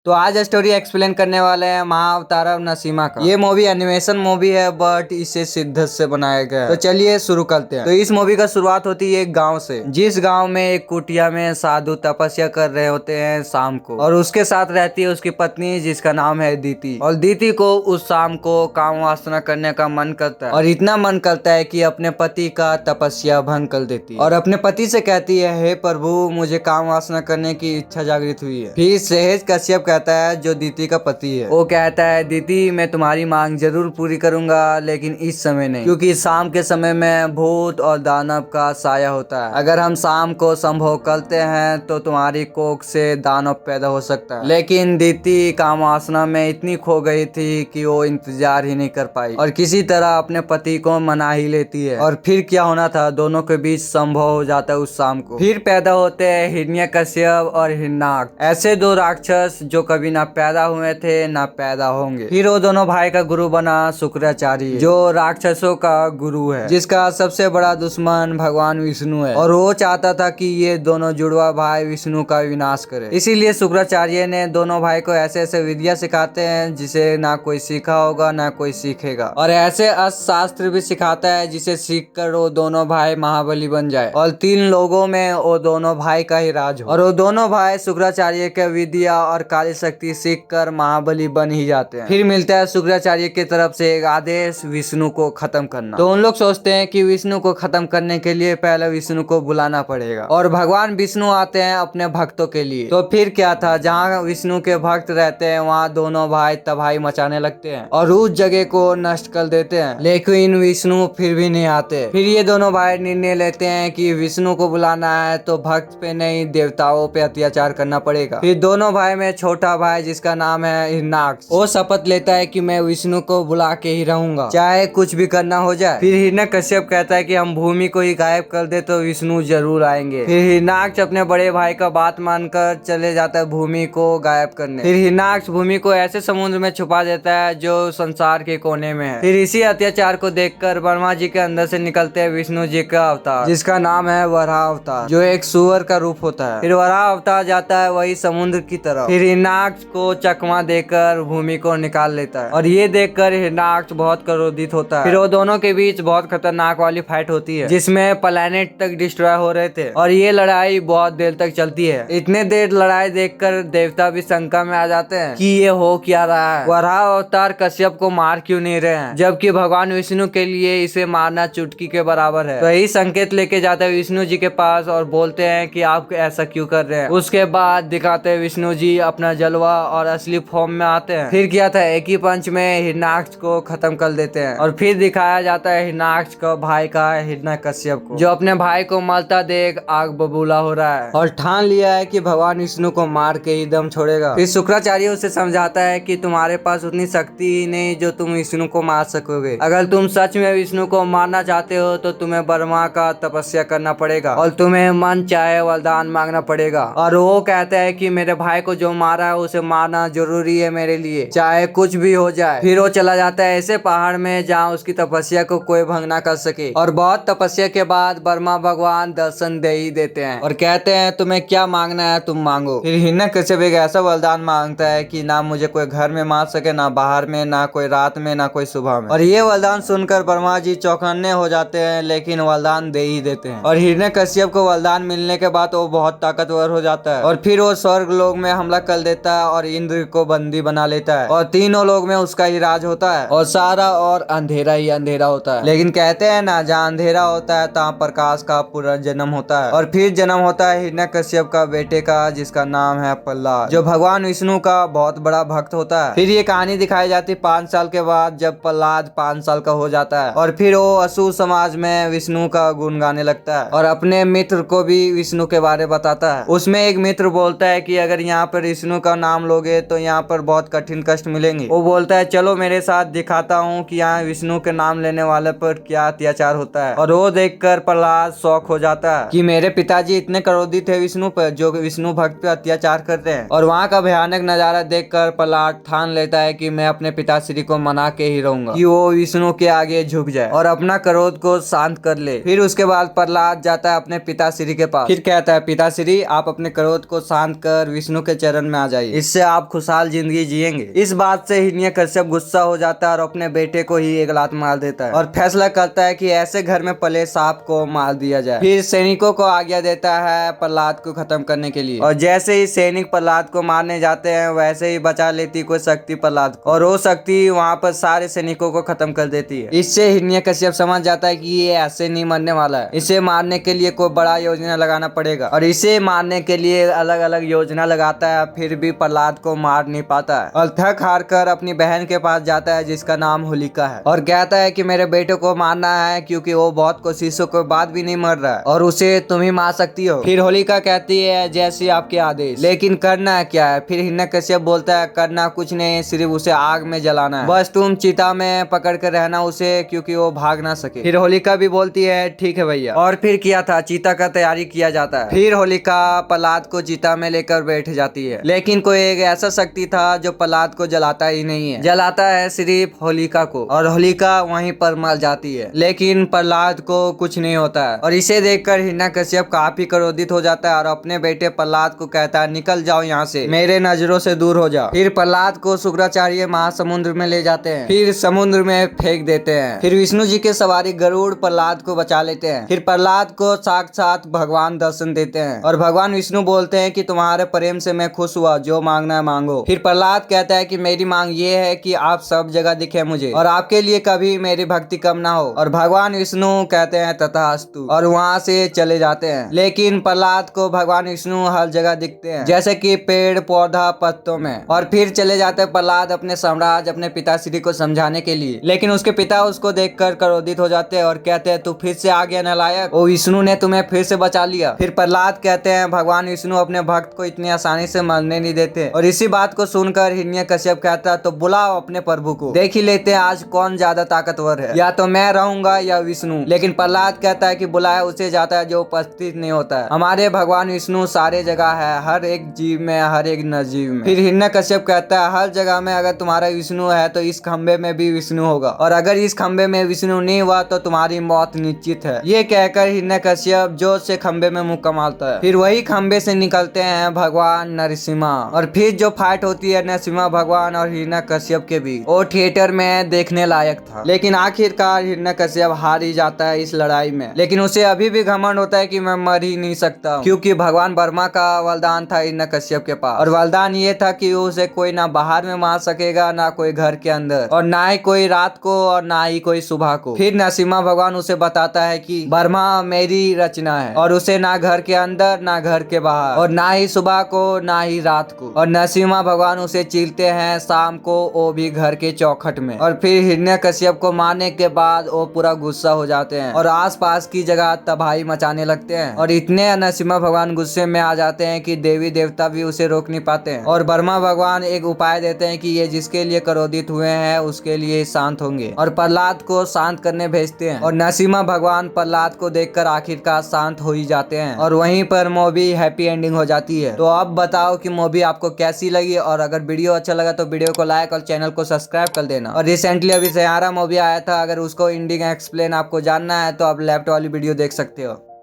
तो आज story explain करने वाले हैं महाअवतारम नरसिम्हा का। ये मूवी एनिमेशन मूवी है बट इसे शिद्दत से बनाया गया है। तो चलिए शुरू करते हैं। तो इस मूवी का शुरुआत होती है एक गांव से, जिस गांव में एक कुटिया में साधु तपस्या कर रहे होते हैं शाम को, और उसके साथ रहती है उसकी पत्नी जिसका नाम है दीति। और दीति को उस शाम को काम वासना करने का मन करता है, और इतना मन करता है कि अपने पति का तपस्या भंग कर देती है और अपने पति से कहती है, हे प्रभु मुझे काम वासना करने की इच्छा जागृत हुई है। फिर सहेज कश्यप कहता है, जो दीति का पति है, वो कहता है, दीति मैं तुम्हारी मांग जरूर पूरी करूंगा लेकिन इस समय नहीं, क्योंकि शाम के समय में भूत और दानव का साया होता है। अगर हम शाम को संभोग करते हैं तो तुम्हारी कोख से दानव पैदा हो सकता है। लेकिन दीति काम वासना में इतनी खो गई थी कि वो इंतजार ही नहीं कर पाई और किसी तरह अपने पति को मना ही लेती है। और फिर क्या होना था, दोनों के बीच संभव हो जाता है उस शाम को। फिर पैदा होते हैं हिरण्यकश्यप और हिरण्याक्ष, ऐसे दो राक्षस जो कभी ना पैदा हुए थे ना पैदा होंगे। फिर वो दोनों भाई का गुरु बना शुक्राचार्य, जो राक्षसों का गुरु है, जिसका सबसे बड़ा दुश्मन भगवान विष्णु है। और वो चाहता था कि ये दोनों जुड़वा भाई विष्णु का विनाश करे। इसीलिए शुक्राचार्य ने दोनों भाई को ऐसे ऐसे विद्या सिखाते हैं जिसे ना कोई सीखा होगा ना कोई सीखेगा, और ऐसे अस्त्र शास्त्र भी सिखाता है जिसे सीख कर वो दोनों भाई महाबली बन जाए और 3 लोगों में वो दोनों भाई का ही राज हो। और वो दोनों भाई शुक्राचार्य के विद्या और काली शक्ति सीख कर महाबली बन ही जाते हैं। फिर मिलता है शुक्राचार्य की तरफ से एक आदेश, विष्णु को खत्म करना। तो उन लोग सोचते हैं कि विष्णु को खत्म करने के लिए पहले विष्णु को बुलाना पड़ेगा, और भगवान विष्णु आते हैं अपने भक्तों के लिए। तो फिर क्या था, जहाँ विष्णु के भक्त रहते हैं वहाँ दोनों भाई तबाही मचाने लगते हैं और उस जगह को नष्ट कर देते हैं। लेकिन विष्णु फिर भी नहीं आते। फिर ये दोनों भाई निर्णय लेते हैं कि विष्णु को बुलाना है तो भक्त पे नहीं देवताओं पे अत्याचार करना पड़ेगा। फिर दोनों भाई में छोटा भाई जिसका नाम है हिरण्याक्ष, वो शपथ लेता है कि मैं विष्णु को बुला के ही रहूंगा चाहे कुछ भी करना हो जाए। फिर हिरण्यकश्यप कहता है कि हम भूमि को ही गायब कर दे तो विष्णु जरूर आएंगे। फिर हिरण्याक्ष अपने बड़े भाई का बात मानकर चले जाता है भूमि को गायब करने। फिर हिरण्याक्ष भूमि को ऐसे समुद्र में छुपा देता है जो संसार के कोने में है। फिर इसी अत्याचार को देखकर ब्रह्मा जी के अंदर से निकलते हैं विष्णु जी का अवतार, जिसका नाम है वराह अवतार, जो एक सुअर का रूप होता है। फिर वराह अवतार जाता है वही समुद्र की तरफ। फिर हिरण्याक्ष को चकमा देकर भूमि को निकाल लेता है, और ये देखकर हिरण्याक्ष बहुत क्रोधित होता है। फिर वो दोनों के बीच बहुत खतरनाक वाली फाइट होती है जिसमें प्लेनेट तक डिस्ट्रॉय हो रहे थे, और ये लड़ाई बहुत देर तक चलती है। इतने देर लड़ाई देखकर देवता भी शंका में आ जाते हैं कि ये हो क्या रहा है, वराह अवतार कश्यप को मार क्यों नहीं रहे हैं, जबकि भगवान विष्णु के लिए इसे मारना चुटकी के बराबर है। तो यही संकेत लेके जाते हैं विष्णु जी के पास और बोलते हैं कि आप ऐसा क्यों कर रहे हैं। उसके बाद दिखाते हैं विष्णु जी अपना जलवा और असली फॉर्म में आते हैं। फिर क्या था, एक ही पंच में हिरण्याक्ष को खत्म कर देते हैं। और फिर दिखाया जाता है हिरण्याक्ष का भाई का हिरण्यकश्यप को, जो अपने भाई को मरता देख आग बबूला हो रहा है और ठान लिया है कि भगवान विष्णु को मार के ही दम छोड़ेगा। फिर शुक्राचार्य उसे समझाता है कि तुम्हारे पास उतनी शक्ति ही नहीं जो तुम विष्णु को मार सकोगे। अगर तुम सच में विष्णु को मारना चाहते हो तो तुम्हें ब्रह्मा का तपस्या करना पड़ेगा और तुम्हें मन चाहे वरदान मांगना पड़ेगा। और वो कहता है कि मेरे भाई को जो मारा है उसे मारना जरूरी है मेरे लिए, चाहे कुछ भी हो जाए। फिर वो चला जाता है ऐसे पहाड़ में जहाँ उसकी तपस्या को कोई भंग ना कर सके। और बहुत तपस्या के बाद ब्रह्मा भगवान दर्शन दे ही देते हैं और कहते हैं तुम्हें क्या मांगना है तुम मांगो। फिर हिरण्यकश्यप एक ऐसा वरदान मांगता है कि ना मुझे कोई घर में मार सके, ना बाहर में, ना कोई रात में, ना कोई सुबह में। और ये वरदान सुनकर ब्रह्मा जी चौकन्ने हो जाते हैं, लेकिन वरदान दे ही देते हैं। और हिरण्यकश्यप को वरदान मिलने के बाद वो बहुत ताकतवर हो जाता है और फिर वो स्वर्ग लोक में हमला कर देता है और इंद्र को बंदी बना लेता है, और तीनों लोग में उसका ही राज होता है और सारा और अंधेरा ही अंधेरा होता है। लेकिन कहते हैं ना, जहाँ अंधेरा होता है तहाँ प्रकाश का पुनर्जन्म होता है। और फिर जन्म होता है हिरण्यकश्यप का बेटे का, जिसका नाम है प्रहलाद, जो भगवान विष्णु का बहुत बड़ा भक्त होता है। फिर ये कहानी दिखाई जाती है 5 साल के बाद, जब प्रहलाद 5 साल का हो जाता है, और फिर वो असुर समाज में विष्णु का गुण गाने लगता है और अपने मित्र को भी विष्णु के बारे बताता है। उसमें एक मित्र बोलता है कि अगर यहाँ पर विष्णु का नाम लोगे तो यहाँ पर बहुत कठिन कष्ट मिलेंगे। वो बोलता है चलो मेरे साथ दिखाता हूँ कि यहाँ विष्णु के नाम लेने वाले पर क्या अत्याचार होता है। और वो देखकर प्रहलाद शौक हो जाता है कि मेरे पिताजी इतने क्रोधित है विष्णु पर, जो विष्णु भक्त पे अत्याचार करते हैं। और वहाँ का भयानक नजारा देखकर प्रहलाद ठान लेता है कि मैं अपने पिताश्री को मना के ही रहूंगा कि वो विष्णु के आगे झुक जाए और अपना क्रोध को शांत कर ले। फिर उसके बाद प्रहलाद जाता है अपने पिताश्री के पास। फिर कहता है पिताश्री आप अपने क्रोध को शांत कर विष्णु के चरण में आ जाइए, इससे आप खुशहाल जिंदगी जिएंगे। इस बात से हिरण्यकश्यप गुस्सा हो जाता है और अपने बेटे को ही एक लात मार देता है और फैसला करता है कि ऐसे घर में पले सांप को मार दिया जाए। फिर सैनिकों को आज्ञा देता है प्रहलाद को खत्म करने के लिए, और जैसे ही सैनिक प्रहलाद को मारने जाते हैं वैसे ही बचा लेती कोई शक्ति प्रहलाद को, और वो शक्ति वहाँ पर सारे सैनिकों को खत्म कर देती है। इससे हिरण्यकश्यप समझ जाता है कि ये ऐसे नहीं मरने वाला है, इसे मारने के लिए कोई बड़ा योजना लगाना पड़ेगा, और इसे मारने के लिए अलग अलग योजना लगाता है। फिर भी प्रहलाद को मार नहीं पाता है और थक हार कर अपनी बहन के पास जाता है जिसका नाम होलिका है, और कहता है कि मेरे बेटे को मारना है क्योंकि वो बहुत कोशिशों के बाद भी नहीं मर रहा है और उसे तुम ही मार सकती हो। फिर होलिका कहती है जैसे आपके आदेश, लेकिन करना क्या है? फिर हिरण्यकश्यप बोलता है करना कुछ नहीं, सिर्फ उसे आग में जलाना है, बस तुम चिता में पकड़ कर रहना उसे क्योंकि वो भाग ना सके। फिर होलिका भी बोलती है ठीक है भैया, और फिर किया था चिता का तैयारी किया जाता है। फिर होलिका प्रहलाद को चिता में लेकर बैठ जाती है, लेकिन कोई एक ऐसा शक्ति था जो प्रहलाद को जलाता ही नहीं है, जलाता है सिर्फ होलिका को, और होलिका वहीं पर मर जाती है। लेकिन प्रहलाद को कुछ नहीं होता है, और इसे देखकर हिरण्यकश्यप काफी क्रोधित हो जाता है और अपने बेटे प्रहलाद को कहता है निकल जाओ यहाँ से, मेरे नजरों से दूर हो जाओ। फिर प्रहलाद को शुक्राचार्य महासमुद्र में ले जाते हैं, फिर समुद्र में फेंक देते हैं। फिर विष्णु जी के सवारी गरुड़ प्रहलाद को बचा लेते हैं। फिर प्रहलाद को साक्षात भगवान दर्शन देते हैं और भगवान विष्णु बोलते हैं कि तुम्हारे प्रेम से मैं खुश हुआ, जो मांगना है मांगो। फिर प्रहलाद कहता है कि मेरी मांग ये है कि आप सब जगह दिखे मुझे और आपके लिए कभी मेरी भक्ति कम ना हो। और भगवान विष्णु कहते हैं तथास्तु, और वहाँ से चले जाते हैं। लेकिन प्रहलाद को भगवान विष्णु हर जगह दिखते हैं, जैसे कि पेड़ पौधा पत्तों में। और फिर चले जाते हैं प्रहलाद अपने साम्राज्य अपने पिताश्री को समझाने के लिए, लेकिन उसके पिता उसको देखकर क्रोधित हो जाते हैं और कहते हैं तू फिर से आ गया नालायक, ओ विष्णु ने तुम्हें फिर से बचा लिया। फिर प्रहलाद कहते हैं भगवान विष्णु अपने भक्त को इतनी आसानी से मरने नहीं देते, और इसी बात को सुनकर हिरण्यकश्यप कहता है तो बुलाओ अपने प्रभु को, देख ही लेते हैं आज कौन ज्यादा ताकतवर है, या तो मैं रहूंगा या विष्णु। लेकिन प्रहलाद कहता है कि बुलाया उसे जाता है जो उपस्थित नहीं होता है। हमारे भगवान विष्णु सारे जगह है, हर एक जीव में, हर एक निर्जीव में। फिर हिरण्यकश्यप कहता है हर जगह में अगर तुम्हारा विष्णु है तो इस खंबे में भी विष्णु होगा, और अगर इस खंबे में विष्णु नहीं हुआ तो तुम्हारी मौत निश्चित है। ये कहकर हिरण्यकश्यप जोर से खंबे में मुक्का मारता है। फिर वही खंबे से निकलते हैं भगवान नरसिम्हा, और फिर जो फाइट होती है नरसिम्हा भगवान और हिरण्यकश्यप के बीच, वो थिएटर में देखने लायक था। लेकिन आखिरकार हिरण्यकश्यप हार ही जाता है इस लड़ाई में। लेकिन उसे अभी भी घमंड होता है कि मैं मर ही नहीं सकता, क्योंकि भगवान ब्रह्मा का वरदान था हिरण्यकश्यप के पास, और वरदान ये था कि उसे कोई ना बाहर में मार सकेगा, ना कोई घर के अंदर, और ना ही कोई रात को और ना ही कोई सुबह को। फिर नरसिम्हा भगवान उसे बताता है कि ब्रह्मा मेरी रचना है, और उसे ना घर के अंदर ना घर के बाहर, और ना ही सुबह को ना ही रात को। और नरसिम्हा भगवान उसे चीरते हैं शाम को, वो भी घर के चौखट में। और फिर हिरण्यकश्यप को मारने के बाद वो पूरा गुस्सा हो जाते हैं और आसपास की जगह तबाही मचाने लगते हैं, और इतने नरसिम्हा भगवान गुस्से में आ जाते हैं कि देवी देवता भी उसे रोक नहीं पाते हैं। और ब्रह्मा भगवान एक उपाय देते हैं कि ये जिसके लिए क्रोधित हुए हैं उसके लिए शांत होंगे, और प्रहलाद को शांत करने भेजते हैं। और नरसिम्हा भगवान प्रहलाद को देखकर आखिरकार शांत हो ही जाते हैं, और वहीं पर मूवी हैप्पी एंडिंग हो जाती है। तो अब बताओ कि मूवी आपको कैसी लगी, और अगर वीडियो अच्छा लगा तो वीडियो को लाइक और चैनल को सब्सक्राइब कर देना। और रिसेंटली अभी सैयारा मूवी आया था, अगर उसको एंडिंग एक्सप्लेन आपको जानना है तो आप लेफ्ट वाली वीडियो देख सकते हो।